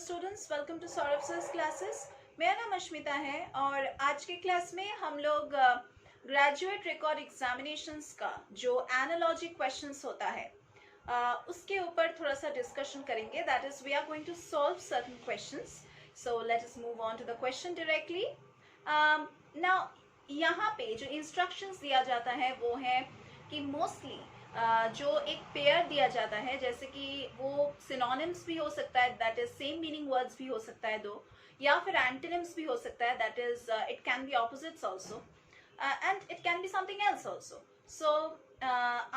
Students, welcome to Saurabh sir's classes. मेरा नाम अश्मिता है और आज के क्लास में हम लोग ग्रेजुएट रिकॉर्ड एग्जामिनेशंस का जो एनालॉजी क्वेश्चंस होता है उसके ऊपर थोड़ा सा डिस्कशन करेंगे। That is we are going to solve certain questions. So let us move on to the question directly. Now यहाँ पे जो इंस्ट्रक्शंस दिया जाता है वो है कि मोस्टली जो एक पेयर दिया जाता है, जैसे कि वो सिनोनिम्स भी हो सकता है, that is same meaning words भी हो सकता है दो, या फिर एंटोनिम्स भी हो सकता है, that is it can be opposites also and it can be something else also. So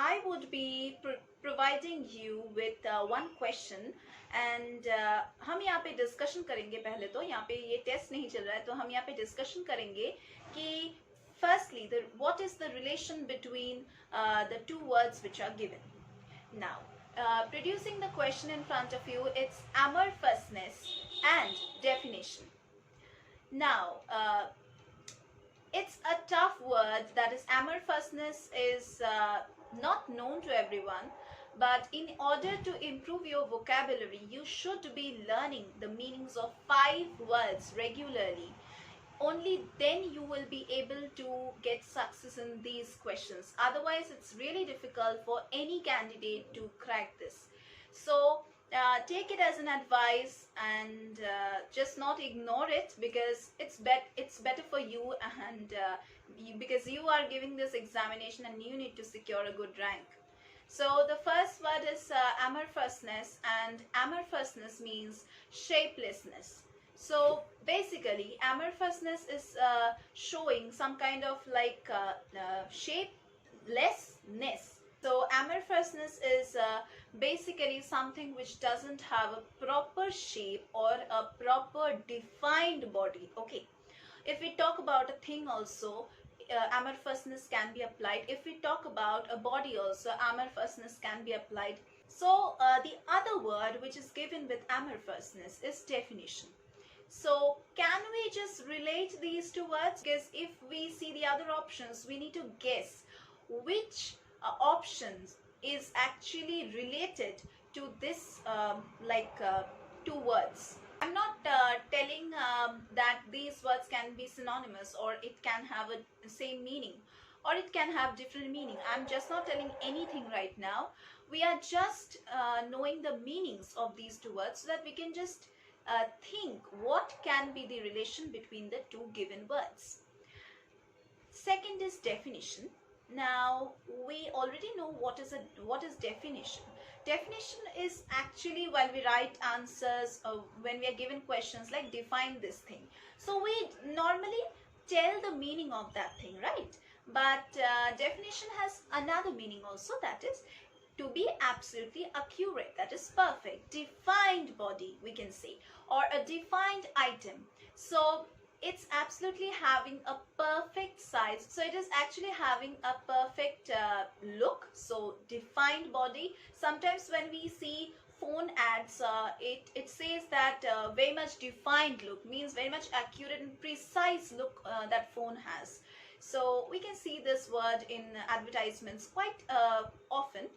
I would be providing you with one question and हम यहाँ पे डिस्कशन करेंगे। पहले तो यहाँ पे ये टेस्ट नहीं चल रहा है, तो हम यहाँ पे डिस्कशन करेंगे कि firstly what is the relation between the two words which are given. Now producing the question in front of you, it's amorphousness and definition. Now it's a tough word, that is amorphousness is not known to everyone, but in order to improve your vocabulary you should be learning the meanings of 5 words regularly. Only then you will be able to get success in these questions. Otherwise it's really difficult for any candidate to crack this. So take it as an advice and just not ignore it, because it's better for you, and because you are giving this examination and you need to secure a good rank. So the first word is amorphousness, and amorphousness means shapelessness. So basically amorphousness is showing some kind of like shapelessness. So amorphousness is basically something which doesn't have a proper shape or a proper defined body. Okay, if we talk about a thing also, amorphousness can be applied. If we talk about a body also, amorphousness can be applied. So the other word which is given with amorphousness is definition. So can we just relate these two words? Because if we see the other options, we need to guess which options is actually related to this two words. I'm not telling that these words can be synonymous or it can have a same meaning or it can have different meaning. I'm just not telling anything right now. We are just knowing the meanings of these two words so that we can just think what can be the relation between the two given words. Second is definition. Now we already know what is definition. Definition is actually while we write answers, when we are given questions like define this thing, so we normally tell the meaning of that thing, right? But definition has another meaning also, that is to be absolutely accurate, that is perfect, defined body we can say, or a defined item. So it's absolutely having a perfect size, so it is actually having a perfect look. So defined body. Sometimes when we see phone ads, it says that very much defined look means very much accurate and precise look that phone has. So we can see this word in advertisements quite often.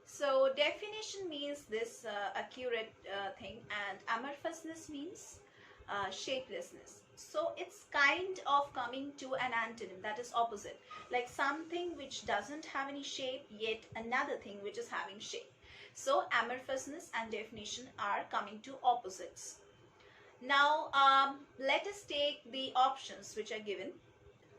So definition means this accurate thing, and amorphousness means shapelessness. So it's kind of coming to an antonym, that is opposite, like something which doesn't have any shape yet another thing which is having shape. So amorphousness and definition are coming to opposites. Now let us take the options which are given.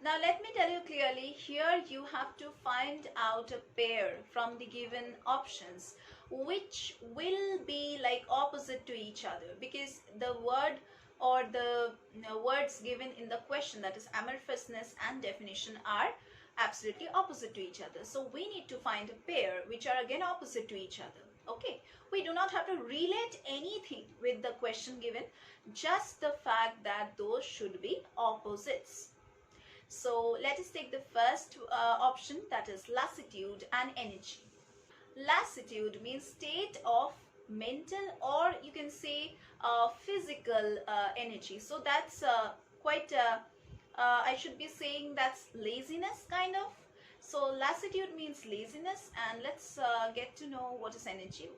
Now let me tell you clearly, here you have to find out a pair from the given options which will be like opposite to each other, because the word or the words given in the question, that is amorphousness and definition, are absolutely opposite to each other. So we need to find a pair which are again opposite to each other. Okay, we do not have to relate anything with the question given, just the fact that those should be opposites. So let us take the first option, that is lassitude and energy. Lassitude means state of mental or you can say physical energy. So that's quite I should be saying that's laziness kind of. So lassitude means laziness, and let's get to know what is energy.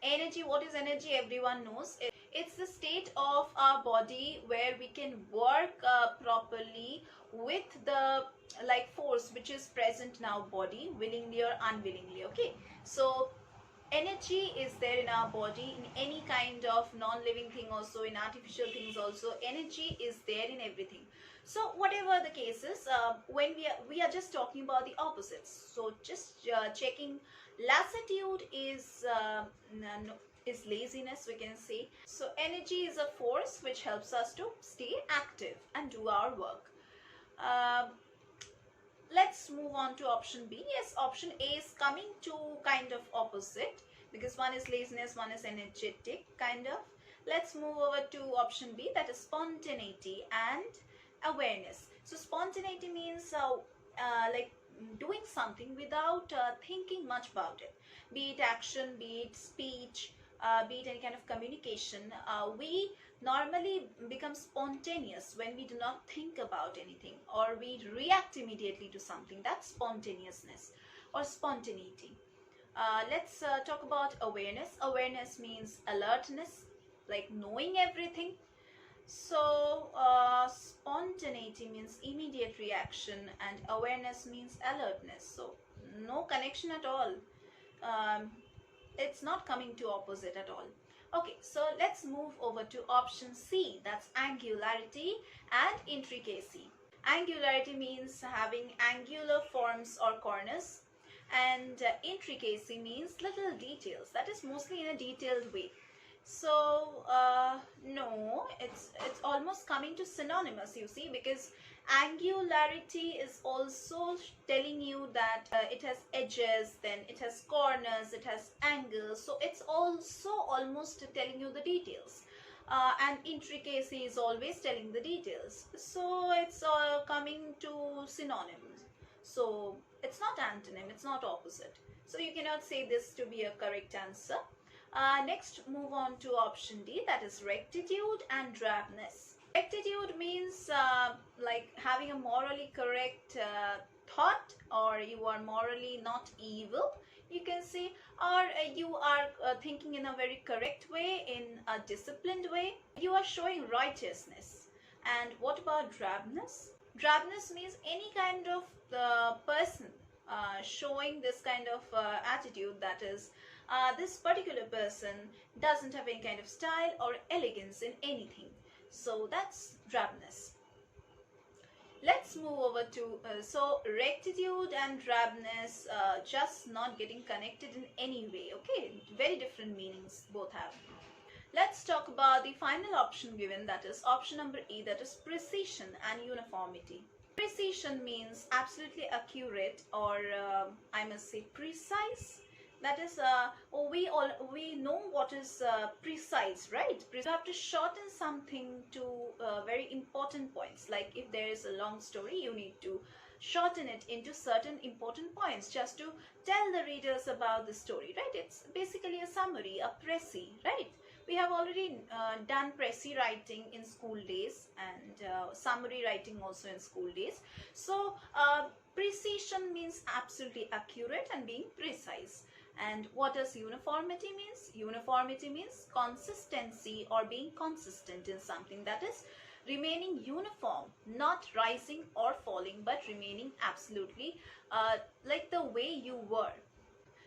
Energy, what is energy? Everyone knows. It's the state of our body where we can work properly with the like force which is present in our body, willingly or unwillingly. Okay, so energy is there in our body, in any kind of non-living thing, also in artificial things also energy is there in everything. So whatever the cases, when we are just talking about the opposites, so just checking, lassitude is is laziness, we can say. So energy is a force which helps us to stay active and do our work. Let's move on to option B. Yes, option A is coming to kind of opposite, because one is laziness, one is energetic kind of. Let's move over to option B, that is spontaneity and awareness. So spontaneity means like doing something without thinking much about it, be it action, be it speech, be it any kind of communication. We normally become spontaneous when we do not think about anything, or we react immediately to something. That's spontaneousness or spontaneity. Let's talk about awareness. Awareness means alertness, like knowing everything. So spontaneity means immediate reaction and awareness means alertness. So no connection at all. It's not coming to opposite at all. Okay, so let's move over to option C, that's angularity and intricacy. Angularity means having angular forms or corners, and intricacy means little details, that is mostly in a detailed way. So no, it's almost coming to synonymous, you see, because angularity is also telling you that it has edges, then it has corners, it has angles, so it's also almost telling you the details. And intricacy is always telling the details, so it's coming to synonyms. So it's not antonym, it's not opposite, so you cannot say this to be a correct answer. Next, move on to option D, that is rectitude and drabness. Rectitude means like having a morally correct thought, or you are morally not evil, you can say, or you are thinking in a very correct way, in a disciplined way, you are showing righteousness. And what about drabness? Drabness means any kind of person showing this kind of attitude, that is this particular person doesn't have any kind of style or elegance in anything. So that's drabness. Let's move over to so rectitude and drabness, just not getting connected in any way. Okay, very different meanings both have. Let's talk about the final option given, that is option number E, that is precision and uniformity. Precision means absolutely accurate, or I must say precise. That is, we know what is precise, right? You have to shorten something to very important points. Like if there is a long story, you need to shorten it into certain important points just to tell the readers about the story, right? It's basically a summary, a précis, right? We have already done précis writing in school days, and summary writing also in school days. So precision means absolutely accurate and being precise. And what does uniformity means? Uniformity means consistency or being consistent in something, that is remaining uniform, not rising or falling, but remaining absolutely like the way you were.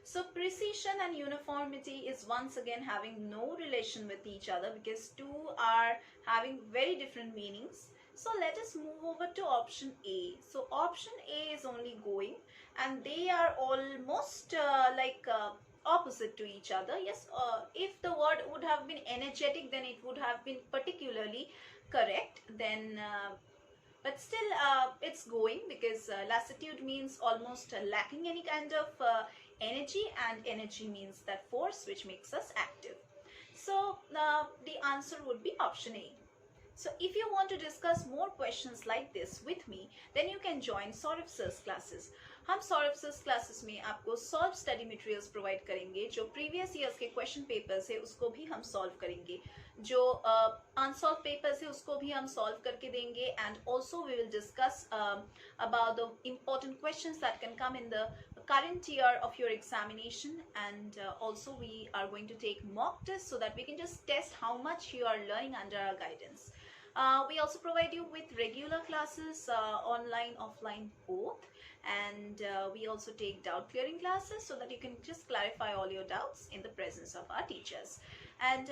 So precision and uniformity is once again having no relation with each other, because two are having very different meanings. So let us move over to option A. So option A is only going, and they are almost opposite to each other. Yes, if the word would have been energetic, then it would have been particularly correct. Then but still it's going, because lassitude means almost lacking any kind of energy, and energy means that force which makes us active. So the answer would be option A. So if you want to discuss more questions like this with me, then you can join Saurabh sir's classes. हम Saurabh sir's classes में आपको solve study materials provide करेंगे. जो previous years के question papers है उसको भी हम सॉल्व करेंगे, जो अनसॉल्व पेपर्स है उसको भी हम सॉल्व करके देंगे, and also we will discuss about the important questions that can come in the current year of your examination, and also we are going to take mock tests so that we can just test how much you are learning under our guidance. We also provide you with regular classes, online, offline, both, and we also take doubt clearing classes so that you can just clarify all your doubts in the presence of our teachers. And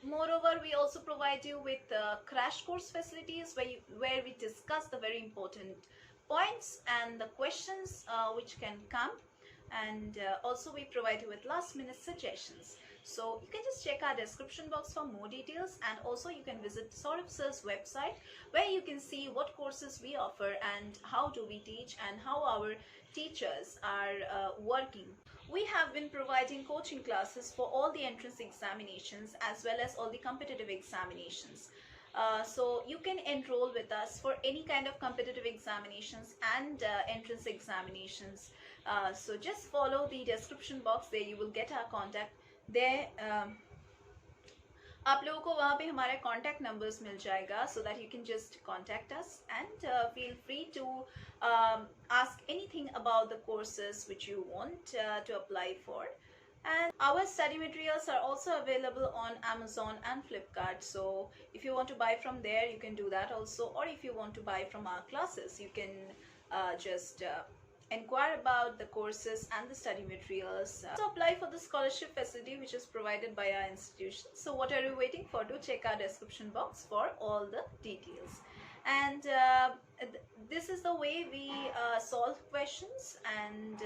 moreover, we also provide you with crash course facilities where we discuss the very important points and the questions which can come, and also we provide you with last minute suggestions. So you can just check our description box for more details, and also you can visit Saurabh Sir's website where you can see what courses we offer and how do we teach and how our teachers are working. We have been providing coaching classes for all the entrance examinations as well as all the competitive examinations. So you can enroll with us for any kind of competitive examinations and entrance examinations. So just follow the description box, there you will get our contact. there आप लोगों को वहाँ पे हमारे contact numbers मिल जाएगा, so that you can just contact us and feel free to ask anything about the courses which you want to apply for. And our study materials are also available on Amazon and Flipkart, so if you want to buy from there you can do that also, or if you want to buy from our classes you can just inquire about the courses and the study materials. So apply for the scholarship facility which is provided by our institution. So what are you waiting for? Do check our description box for all the details. And this is the way we solve questions and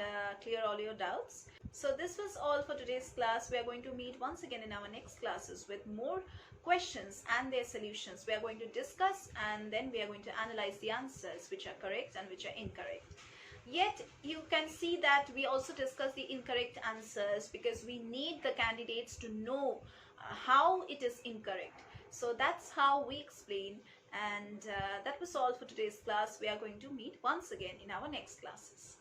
clear all your doubts. So this was all for today's class. We are going to meet once again in our next classes with more questions and their solutions. We are going to discuss, and then we are going to analyze the answers which are correct and which are incorrect. Yet you can see that we also discuss the incorrect answers because we need the candidates to know how it is incorrect. So that's how we explain, and that was all for today's class. We are going to meet once again in our next classes.